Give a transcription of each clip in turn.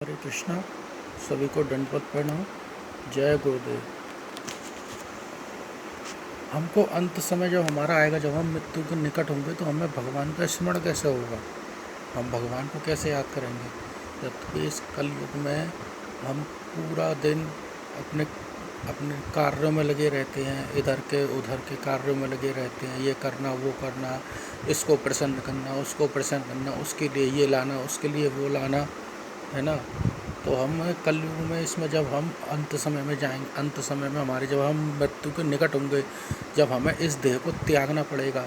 हरे कृष्णा। सभी को दंडवत प्रणाम। जय गुरुदेव। हमको अंत समय जब हमारा आएगा, जब हम मृत्यु के निकट होंगे, तो हमें भगवान का स्मरण कैसे होगा, हम भगवान को कैसे याद करेंगे। जबकि इस कलयुग में हम पूरा दिन अपने अपने कार्यों में लगे रहते हैं, इधर के उधर के कार्यों में लगे रहते हैं, ये करना वो करना, इसको प्रसन्न करना उसको प्रसन्न करना, उसके लिए ये लाना उसके लिए वो लाना, है ना। तो हम कलयुग में इसमें जब हम अंत समय में जाएंगे, अंत समय में हमारे जब हम मृत्यु के निकट होंगे, जब हमें इस देह को त्यागना पड़ेगा,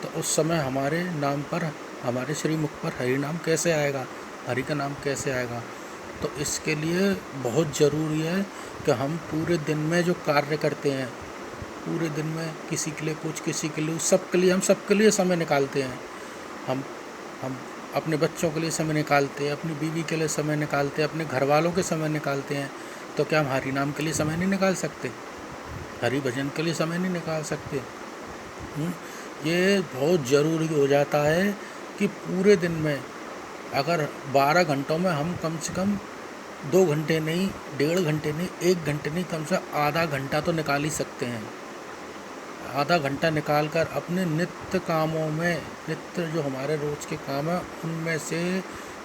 तो उस समय हमारे नाम पर, हमारे श्रीमुख पर हरि नाम कैसे आएगा, हरि का नाम कैसे आएगा। तो इसके लिए बहुत ज़रूरी है कि हम पूरे दिन में जो कार्य करते हैं, पूरे दिन में किसी के लिए कुछ, किसी के लिए सबके लिए, हम सबके लिए समय निकालते हैं। हम अपने बच्चों के लिए समय निकालते हैं, अपनी बीवी के लिए समय निकालते हैं, अपने घर वालों के समय निकालते हैं। तो क्या हम हरि नाम के लिए समय नहीं निकाल सकते, हरि भजन के लिए समय नहीं निकाल सकते। ये बहुत ज़रूरी हो जाता है कि पूरे दिन में अगर 12 घंटों में हम कम से कम 2 घंटे नहीं, 1.5 घंटे नहीं, 1 घंटे नहीं, कम से आधा घंटा तो निकाल ही सकते हैं। आधा घंटा निकाल कर अपने नित्य कामों में, नित्य जो हमारे रोज़ के काम हैं उनमें से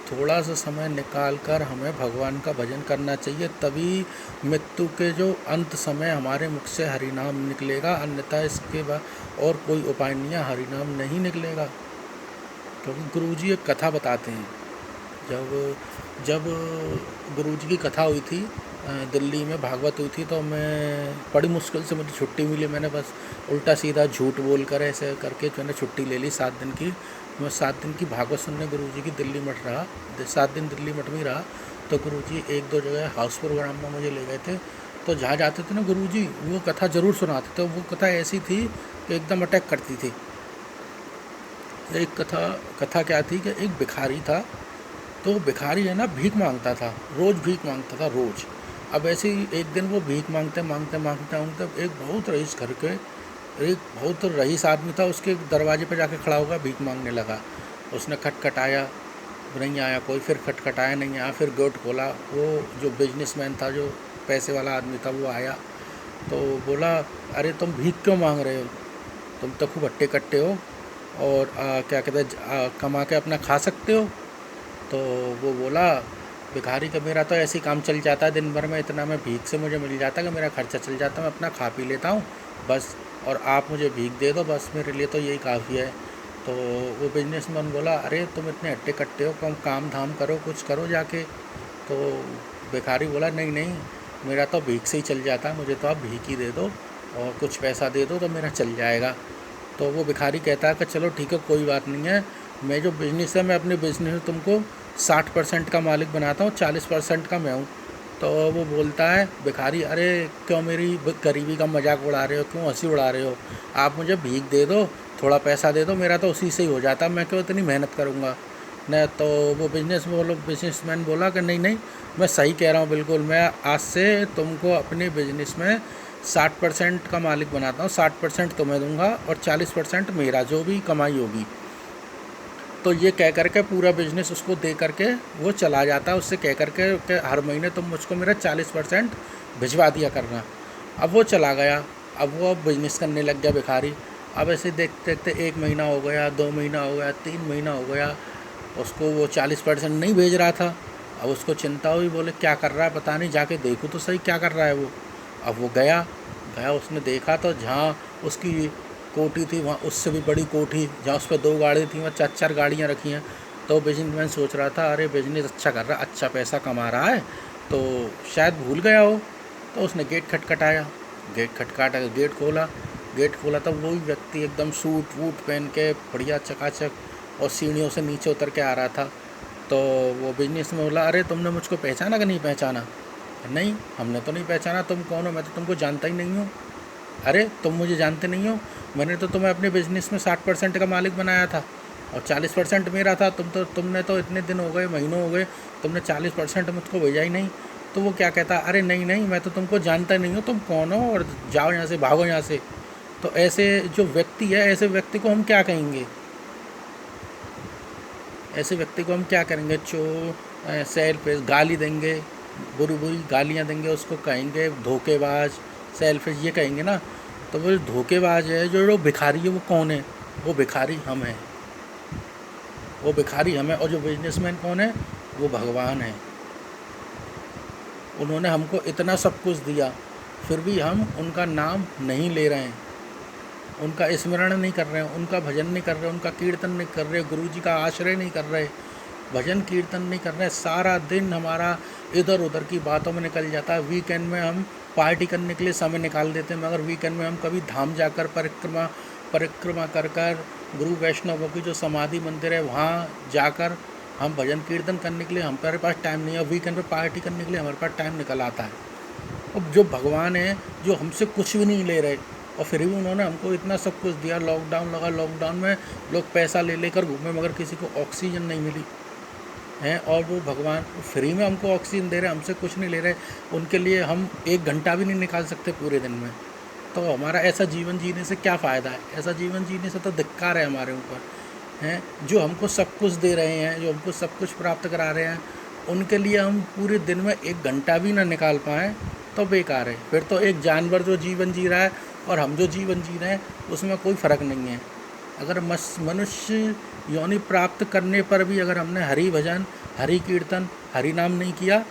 थोड़ा सा समय निकाल कर हमें भगवान का भजन करना चाहिए। तभी मृत्यु के जो अंत समय हमारे मुख से हरि नाम निकलेगा, अन्यथा इसके बाद और कोई उपाय नहीं है, हरि नाम नहीं निकलेगा। क्योंकि गुरुजी एक कथा बताते हैं। जब जब गुरुजी की कथा हुई थी, दिल्ली में भागवत हुई थी, तो मैं बड़ी मुश्किल से मुझे छुट्टी मिली। मैंने बस उल्टा सीधा झूठ बोल कर ऐसे करके मैंने छुट्टी ले ली 7 दिन की। मैं 7 दिन की भागवत सुनने गुरुजी की दिल्ली मठ रहा, 7 दिन दिल्ली मठ में रहा। तो गुरुजी 1-2 जगह हाउस प्रोग्राम में मुझे ले गए थे। तो जहाँ जाते थे ना गुरुजी, वो कथा ज़रूर सुनाते थे। वो कथा ऐसी थी कि एकदम अटैक करती थी। एक कथा क्या थी कि एक भिखारी था। तो भिखारी है ना, भीख मांगता था, रोज़ भीख मांगता था, रोज़। अब ऐसे ही एक दिन वो भीख मांगते मांगते मांगते मांगते एक बहुत रईस घर के, एक बहुत रईस आदमी था, उसके दरवाजे पर जाके खड़ा होगा, भीख मांगने लगा। उसने खटखटाया, नहीं आया कोई, फिर खटखटाया, नहीं आया, फिर गेट खोला। वो जो बिजनेसमैन था, जो पैसे वाला आदमी था, वो आया। तो बोला, अरे तुम भीख क्यों मांग रहे हो, तुम तो खूब हट्टे कट्टे हो और क्या कहते हैं, कमा के अपना खा सकते हो। तो वो बोला भिखारी का, मेरा तो ऐसे ही काम चल जाता है, दिन भर में इतना मैं भीख से मुझे मिल जाता है कि मेरा खर्चा चल जाता है, मैं अपना खा पी लेता हूँ बस, और आप मुझे भीख दे दो बस, मेरे लिए तो यही काफ़ी है। तो वो बिजनेसमैन बोला, अरे तुम इतने हट्टे कट्टे हो, कम काम धाम करो, कुछ करो जाके। तो भिखारी बोला, नहीं नहीं, मेरा तो भीख से ही चल जाता है, मुझे तो आप भीख ही दे दो और कुछ पैसा दे दो तो मेरा चल जाएगा। तो वो भिखारी कहता है कि चलो ठीक है, कोई बात नहीं है, मैं जो बिज़नेस है, मैं अपने बिज़नेस में तुमको 60% का मालिक बनाता हूँ, 40% का मैं हूँ। तो वो बोलता है भिखारी, अरे क्यों मेरी गरीबी का मजाक उड़ा रहे हो, क्यों हंसी उड़ा रहे हो, आप मुझे भीख दे दो, थोड़ा पैसा दे दो, मेरा तो उसी से ही हो जाता, मैं क्यों इतनी मेहनत करूँगा न। तो वो बिजनेसमैन बोला कि नहीं नहीं, मैं सही कह रहा हूँ बिल्कुल, मैं आज से तुमको अपने बिजनेस में 60% का मालिक बनाता हूँ, 60% तुम्हें दूंगा और 40% मेरा, जो भी कमाई होगी। तो ये कह करके पूरा बिजनेस उसको दे करके वो चला जाता है, उससे कह करके कि हर महीने तुम मुझको मेरा 40% भिजवा दिया करना। अब वो चला गया, अब वो बिजनेस करने लग गया भिखारी। अब ऐसे देखते देखते 1 महीना हो गया, 2 महीना हो गया, 3 महीना हो गया, उसको वो 40% नहीं भेज रहा था। अब उसको चिंता हुई, बोले क्या कर रहा है पता नहीं, जाके देखूँ तो सही क्या कर रहा है वो। अब वो गया, उसने देखा तो जहाँ उसकी कोठी थी, वहाँ उससे भी बड़ी कोठी, जहाँ उस पर 2 गाड़ी थी, वहाँ 4-4 गाड़ियाँ रखी हैं। तो बिजनेसमैन सोच रहा था, अरे बिजनेस अच्छा कर रहा है, अच्छा पैसा कमा रहा है, तो शायद भूल गया हो। तो उसने गेट खटखटाया, गेट खोला तो वही व्यक्ति एकदम सूट वूट पहन के बढ़िया चकाचक और सीढ़ियों से नीचे उतर के आ रहा था। तो वो बिजनेस में बोला, अरे तुमने मुझको पहचाना कि नहीं पहचाना। नहीं, हमने तो नहीं पहचाना, तुम कौन हो, मैं तो तुमको जानता ही नहीं हूँ। अरे तुम मुझे जानते नहीं हो, मैंने तो तुम्हें अपने बिजनेस में 60% का मालिक बनाया था और 40% मेरा था। तुमने तो इतने दिन हो गए, महीनों हो गए, तुमने 40% मुझको भेजा ही नहीं। तो वो क्या कहता, अरे नहीं नहीं, मैं तो तुमको जानता नहीं हूँ, तुम कौन हो और जाओ यहाँ से, भागो यहाँ से। तो ऐसे जो व्यक्ति है, ऐसे व्यक्ति को हम क्या कहेंगे, ऐसे व्यक्ति को हम क्या करेंगे, जो सेल्फिश, गाली देंगे, बुरी बुरी गालियाँ देंगे उसको, कहेंगे धोखेबाज, सेल्फिश ये कहेंगे ना। तो वो जो धोखेबाज है, जो भिखारी है, वो कौन है? वो भिखारी हम हैं, वो भिखारी हम हैं। और जो बिजनेसमैन कौन है? वो भगवान है। उन्होंने हमको इतना सब कुछ दिया, फिर भी हम उनका नाम नहीं ले रहे हैं, उनका स्मरण नहीं कर रहे हैं, उनका भजन नहीं कर रहे, उनका कीर्तन नहीं कर रहे, गुरु जी का आश्रय नहीं कर रहे, भजन कीर्तन नहीं कर रहे। सारा दिन हमारा इधर उधर की बातों में निकल जाता है। वीकेंड में हम पार्टी करने के लिए समय निकाल देते हैं, मगर वीकेंड में हम कभी धाम जाकर परिक्रमा परिक्रमा कर कर गुरु वैष्णवों की जो समाधि मंदिर है वहाँ जाकर हम भजन कीर्तन करने के लिए हमारे पास टाइम नहीं है। वीकेंड पे पार्टी करने के लिए हमारे पास टाइम निकल आता है। अब जो भगवान है, जो हमसे कुछ भी नहीं ले रहे, और फिर भी उन्होंने हमको इतना सब कुछ दिया। लॉकडाउन लगा, लॉकडाउन में लोग पैसा ले लेकर घूमे, मगर किसी को ऑक्सीजन नहीं मिली है। और वो भगवान फ्री में हमको ऑक्सीजन दे रहे, हमसे कुछ नहीं ले रहे। उनके लिए हम 1 घंटा भी नहीं निकाल सकते पूरे दिन में। तो हमारा ऐसा जीवन जीने से क्या फ़ायदा है? ऐसा जीवन जीने से तो धिक्कार है हमारे ऊपर, हैं। जो हमको सब कुछ दे रहे हैं, जो हमको सब कुछ प्राप्त करा रहे हैं, उनके लिए हम पूरे दिन में 1 घंटा भी ना निकाल पाएँ तो बेकार है। फिर तो एक जानवर जो जीवन जी रहा है और हम जो जीवन जी रहे हैं, उसमें कोई फ़र्क नहीं है। अगर मनुष्य योनि प्राप्त करने पर भी अगर हमने हरि भजन, हरि कीर्तन, हरि नाम नहीं किया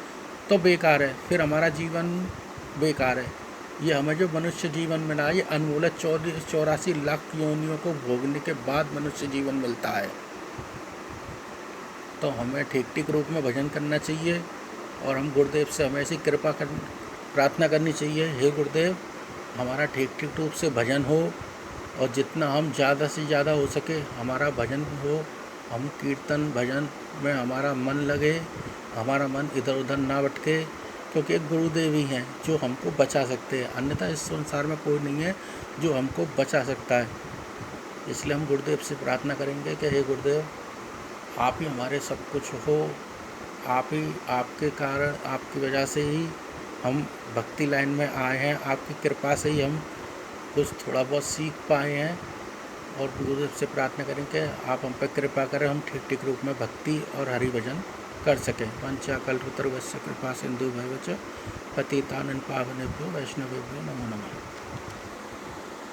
तो बेकार है, फिर हमारा जीवन बेकार है। ये हमें जो मनुष्य जीवन मिला है, ये अनमोल 84 लाख योनियों को भोगने के बाद मनुष्य जीवन मिलता है। तो हमें ठीक ठीक रूप में भजन करना चाहिए, और हम गुरुदेव से हमें ऐसी कृपा कर प्रार्थना करनी चाहिए, हे गुरुदेव हमारा ठीक ठीक रूप से भजन हो, और जितना हम ज़्यादा से ज़्यादा हो सके हमारा भजन हो, हम कीर्तन भजन में हमारा मन लगे, हमारा मन इधर उधर ना भटके। क्योंकि एक गुरुदेव ही हैं जो हमको बचा सकते हैं, अन्यथा इस संसार में कोई नहीं है जो हमको बचा सकता है। इसलिए हम गुरुदेव से प्रार्थना करेंगे कि हे गुरुदेव, आप ही हमारे सब कुछ हो, आप ही, आपके कारण, आपकी वजह से ही हम भक्ति लाइन में आए हैं, आपकी कृपा से ही हम कुछ थोड़ा बहुत सीख पाए हैं। और गुरुदेव से प्रार्थना करें कि आप हम पर कृपा करें, हम ठीक ठीक रूप में भक्ति और हरि भजन कर सकें। वंचाकल्पतरुभ्यश्च कृपा सिंधुभ्यश्च पतितानां पावनेभ्यो वैष्णवेभ्यो नमो नमः।